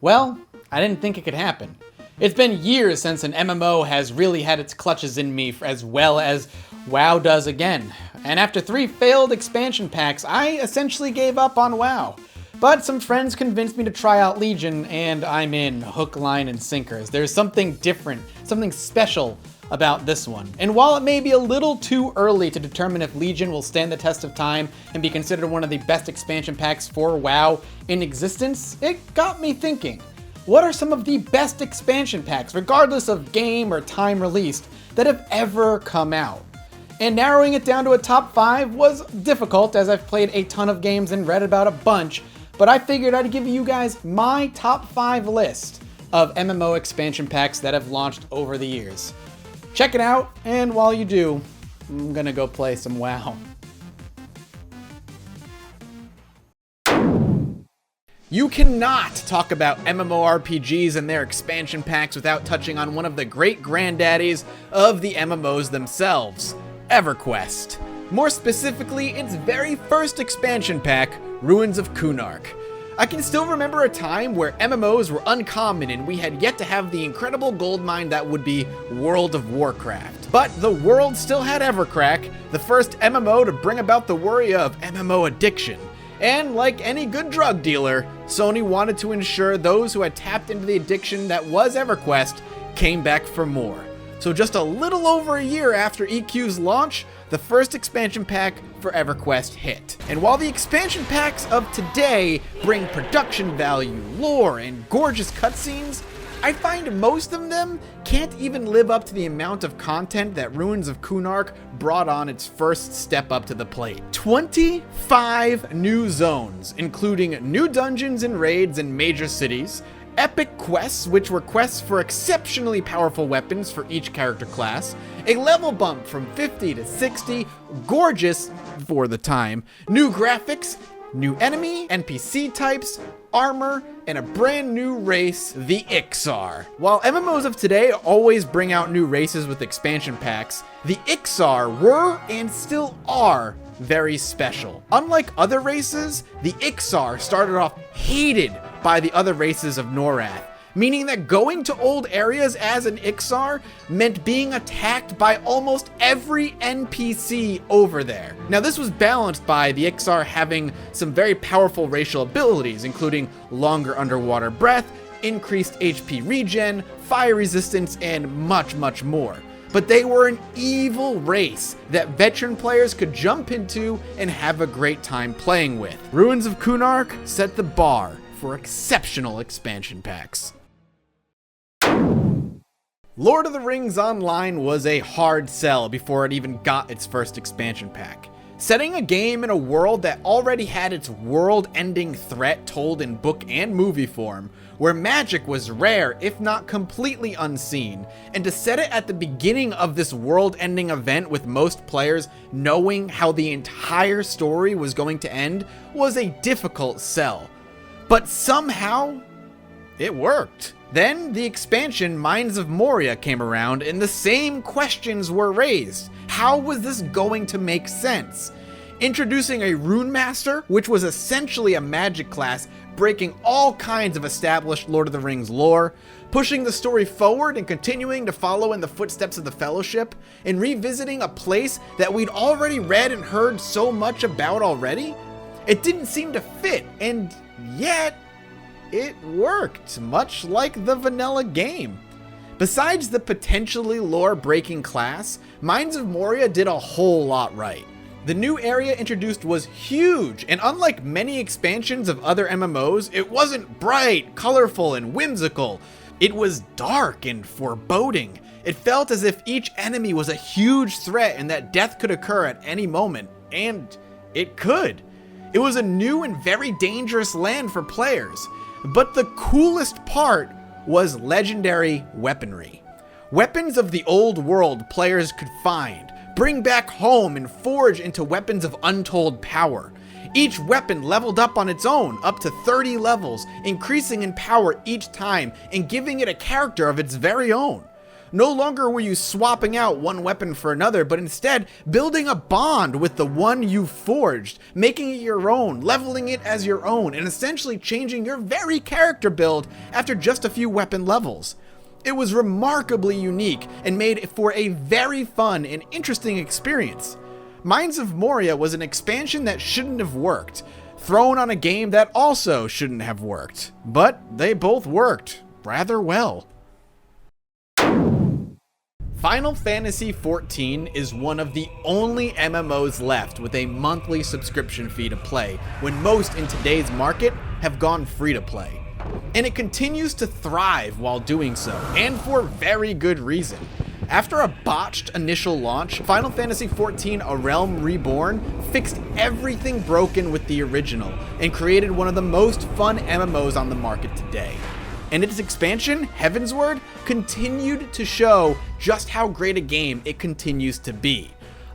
Well, I didn't think it could happen. It's been years since an MMO has really had its clutches in me as well as WoW does again. And after 3 failed expansion packs, I essentially gave up on WoW. But some friends convinced me to try out Legion, and I'm in hook, line, and sinkers. There's something different, something special about this one. And while it may be a little too early to determine if Legion will stand the test of time and be considered one of the best expansion packs for WoW in existence, it got me thinking. What are some of the best expansion packs, regardless of game or time released, that have ever come out? And narrowing it down to a top 5 was difficult, as I've played a ton of games and read about a bunch, but I figured I'd give you guys my top 5 list of MMO expansion packs that have launched over the years. Check it out, and while you do, I'm gonna go play some WoW. You cannot talk about MMORPGs and their expansion packs without touching on one of the great granddaddies of the MMOs themselves, EverQuest. More specifically, its very first expansion pack, Ruins of Kunark. I can still remember a time where MMOs were uncommon and we had yet to have the incredible goldmine that would be World of Warcraft. But the world still had Evercrack, the first MMO to bring about the worry of MMO addiction. And like any good drug dealer, Sony wanted to ensure those who had tapped into the addiction that was EverQuest came back for more. So just a little over a year after EQ's launch, the first expansion pack for EverQuest hit. And while the expansion packs of today bring production value, lore, and gorgeous cutscenes, I find most of them can't even live up to the amount of content that Ruins of Kunark brought on its first step up to the plate. 25 new zones, including new dungeons and raids in major cities, epic quests, which were quests for exceptionally powerful weapons for each character class, a level bump from 50 to 60, gorgeous for the time, new graphics, new enemy, NPC types, armor, and a brand new race, the Ixar. While MMOs of today always bring out new races with expansion packs, the Ixar were and still are very special. Unlike other races, the Ixar started off hated by the other races of Norath, meaning that going to old areas as an Ixar meant being attacked by almost every NPC over there. Now this was balanced by the Ixar having some very powerful racial abilities, including longer underwater breath, increased HP regen, fire resistance, and much, much more. But they were an evil race that veteran players could jump into and have a great time playing with. Ruins of Kunark set the bar for exceptional expansion packs. Lord of the Rings Online was a hard sell before it even got its first expansion pack. Setting a game in a world that already had its world-ending threat told in book and movie form, where magic was rare if not completely unseen, and to set it at the beginning of this world-ending event with most players knowing how the entire story was going to end was a difficult sell. But somehow, it worked. Then the expansion Mines of Moria came around and the same questions were raised. How was this going to make sense? Introducing a Rune Master, which was essentially a magic class, breaking all kinds of established Lord of the Rings lore, pushing the story forward and continuing to follow in the footsteps of the Fellowship, and revisiting a place that we'd already read and heard so much about already? It didn't seem to fit, and yet it worked, much like the vanilla game. Besides the potentially lore-breaking class, Mines of Moria did a whole lot right. The new area introduced was huge, and unlike many expansions of other MMOs, it wasn't bright, colorful, and whimsical. It was dark and foreboding. It felt as if each enemy was a huge threat and that death could occur at any moment, and it could. It was a new and very dangerous land for players. But the coolest part was legendary weaponry. Weapons of the old world players could find, bring back home, and forge into weapons of untold power. Each weapon leveled up on its own, up to 30 levels, increasing in power each time and giving it a character of its very own. No longer were you swapping out one weapon for another, but instead building a bond with the one you forged, making it your own, leveling it as your own, and essentially changing your very character build after just a few weapon levels. It was remarkably unique and made for a very fun and interesting experience. Mines of Moria was an expansion that shouldn't have worked, thrown on a game that also shouldn't have worked, but they both worked rather well. Final Fantasy XIV is one of the only MMOs left with a monthly subscription fee to play, when most in today's market have gone free to play. And it continues to thrive while doing so, and for very good reason. After a botched initial launch, Final Fantasy XIV A Realm Reborn fixed everything broken with the original, and created one of the most fun MMOs on the market today. And its expansion, Heavensward, continued to show just how great a game it continues to be.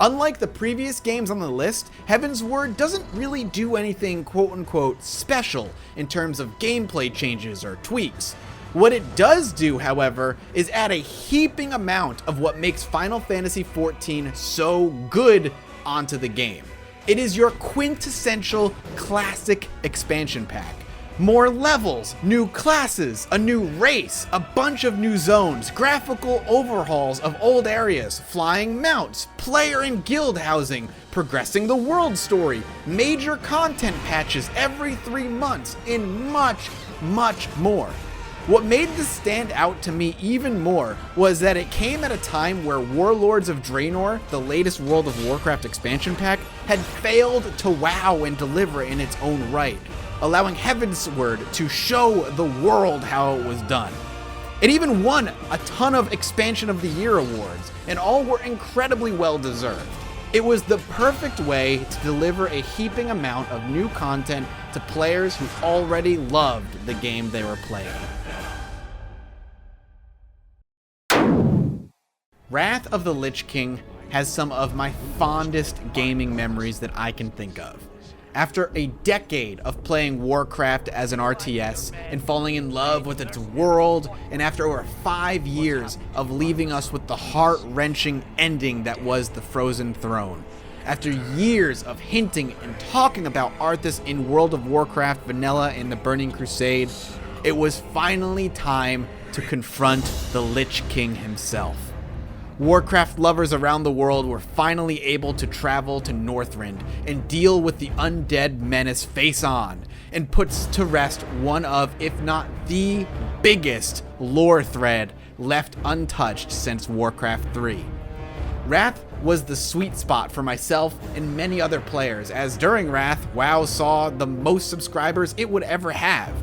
Unlike the previous games on the list, Heavensward doesn't really do anything quote-unquote special in terms of gameplay changes or tweaks. What it does do, however, is add a heaping amount of what makes Final Fantasy XIV so good onto the game. It is your quintessential classic expansion pack. More levels, new classes, a new race, a bunch of new zones, graphical overhauls of old areas, flying mounts, player and guild housing, progressing the world story, major content patches every 3 months, and much, much more. What made this stand out to me even more was that it came at a time where Warlords of Draenor, the latest World of Warcraft expansion pack, had failed to wow and deliver in its own right, allowing Heavensward to show the world how it was done. It even won a ton of Expansion of the Year awards, and all were incredibly well deserved. It was the perfect way to deliver a heaping amount of new content to players who already loved the game they were playing. Wrath of the Lich King has some of my fondest gaming memories that I can think of. After a decade of playing Warcraft as an RTS and falling in love with its world, and after over 5 years of leaving us with the heart-wrenching ending that was the Frozen Throne, after years of hinting and talking about Arthas in World of Warcraft Vanilla and the Burning Crusade, it was finally time to confront the Lich King himself. Warcraft lovers around the world were finally able to travel to Northrend and deal with the undead menace face on, and puts to rest one of, if not the biggest lore thread left untouched since Warcraft 3. Wrath was the sweet spot for myself and many other players, as during Wrath, WoW saw the most subscribers it would ever have.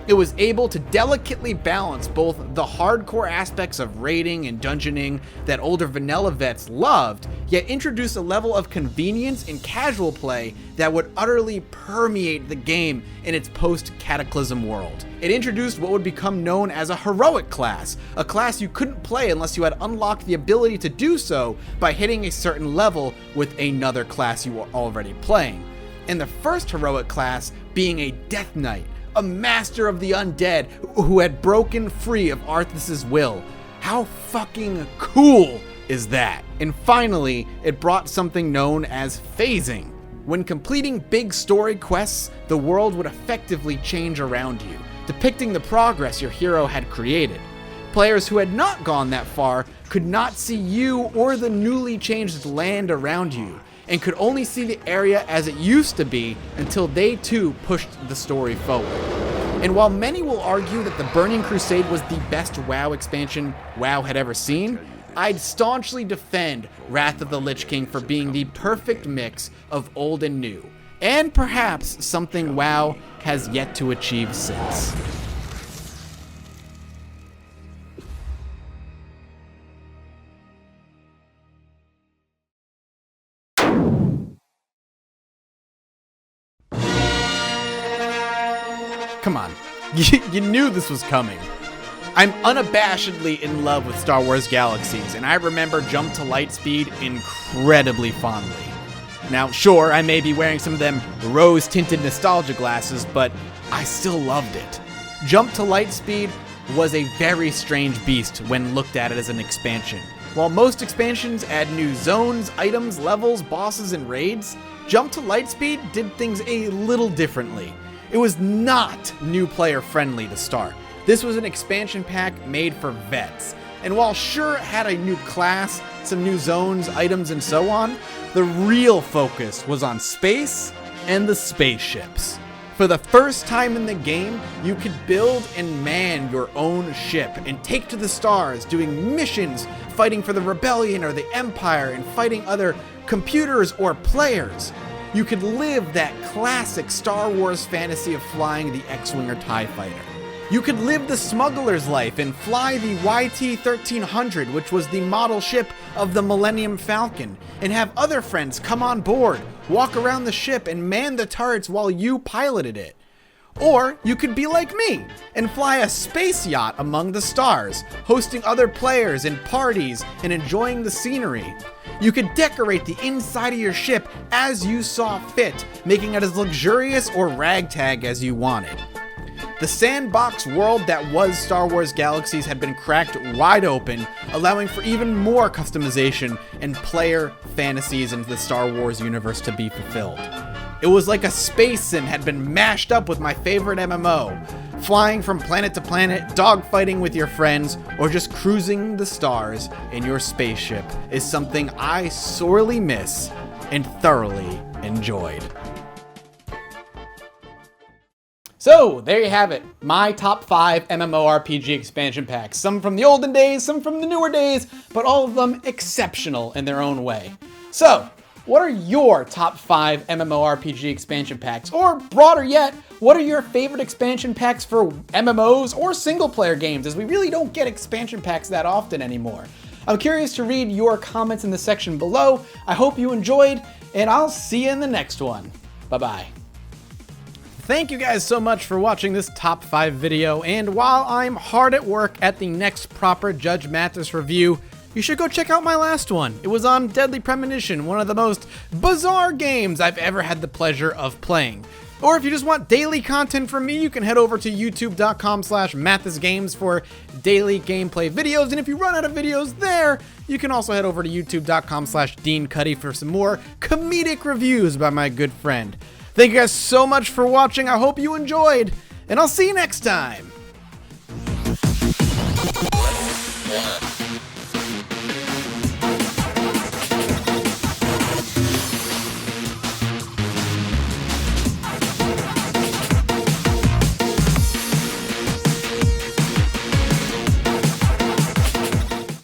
It was able to delicately balance both the hardcore aspects of raiding and dungeoning that older vanilla vets loved, yet introduce a level of convenience and casual play that would utterly permeate the game in its post-Cataclysm world. It introduced what would become known as a heroic class, a class you couldn't play unless you had unlocked the ability to do so by hitting a certain level with another class you were already playing. And the first heroic class being a Death Knight, a master of the undead who had broken free of Arthas' will. How fucking cool is that? And finally, it brought something known as phasing. When completing big story quests, the world would effectively change around you, depicting the progress your hero had created. Players who had not gone that far could not see you or the newly changed land around you, and could only see the area as it used to be until they too pushed the story forward. And while many will argue that the Burning Crusade was the best WoW expansion WoW had ever seen, I'd staunchly defend Wrath of the Lich King for being the perfect mix of old and new, and perhaps something WoW has yet to achieve since. Come on, you knew this was coming. I'm unabashedly in love with Star Wars Galaxies, and I remember Jump to Lightspeed incredibly fondly. Now, sure, I may be wearing some of them rose-tinted nostalgia glasses, but I still loved it. Jump to Lightspeed was a very strange beast when looked at it as an expansion. While most expansions add new zones, items, levels, bosses, and raids, Jump to Lightspeed did things a little differently. It was not new player friendly to start. This was an expansion pack made for vets. And while sure it had a new class, some new zones, items, and so on, the real focus was on space and the spaceships. For the first time in the game, you could build and man your own ship and take to the stars, doing missions, fighting for the Rebellion or the Empire, and fighting other computers or players. You could live that classic Star Wars fantasy of flying the X-Wing or TIE Fighter. You could live the smuggler's life and fly the YT-1300, which was the model ship of the Millennium Falcon, and have other friends come on board, walk around the ship, and man the turrets while you piloted it. Or you could be like me and fly a space yacht among the stars, hosting other players and parties and enjoying the scenery. You could decorate the inside of your ship as you saw fit, making it as luxurious or ragtag as you wanted. The sandbox world that was Star Wars Galaxies had been cracked wide open, allowing for even more customization and player fantasies into the Star Wars universe to be fulfilled. It was like a space sim had been mashed up with my favorite MMO, flying from planet to planet, dogfighting with your friends, or just cruising the stars in your spaceship is something I sorely miss and thoroughly enjoyed. So, there you have it, my top 5 MMORPG expansion packs. Some from the olden days, some from the newer days, but all of them exceptional in their own way. So, what are your top 5 MMORPG expansion packs? Or broader yet, what are your favorite expansion packs for MMOs or single player games, as we really don't get expansion packs that often anymore? I'm curious to read your comments in the section below. I hope you enjoyed, and I'll see you in the next one. Bye-bye. Thank you guys so much for watching this top 5 video, and while I'm hard at work at the next proper Judge Mathis review, you should go check out my last one. It was on Deadly Premonition, one of the most bizarre games I've ever had the pleasure of playing. Or if you just want daily content from me, you can head over to youtube.com/mathisgames for daily gameplay videos, and if you run out of videos there, you can also head over to youtube.com/deancuddy for some more comedic reviews by my good friend. Thank you guys so much for watching. I hope you enjoyed, and I'll see you next time.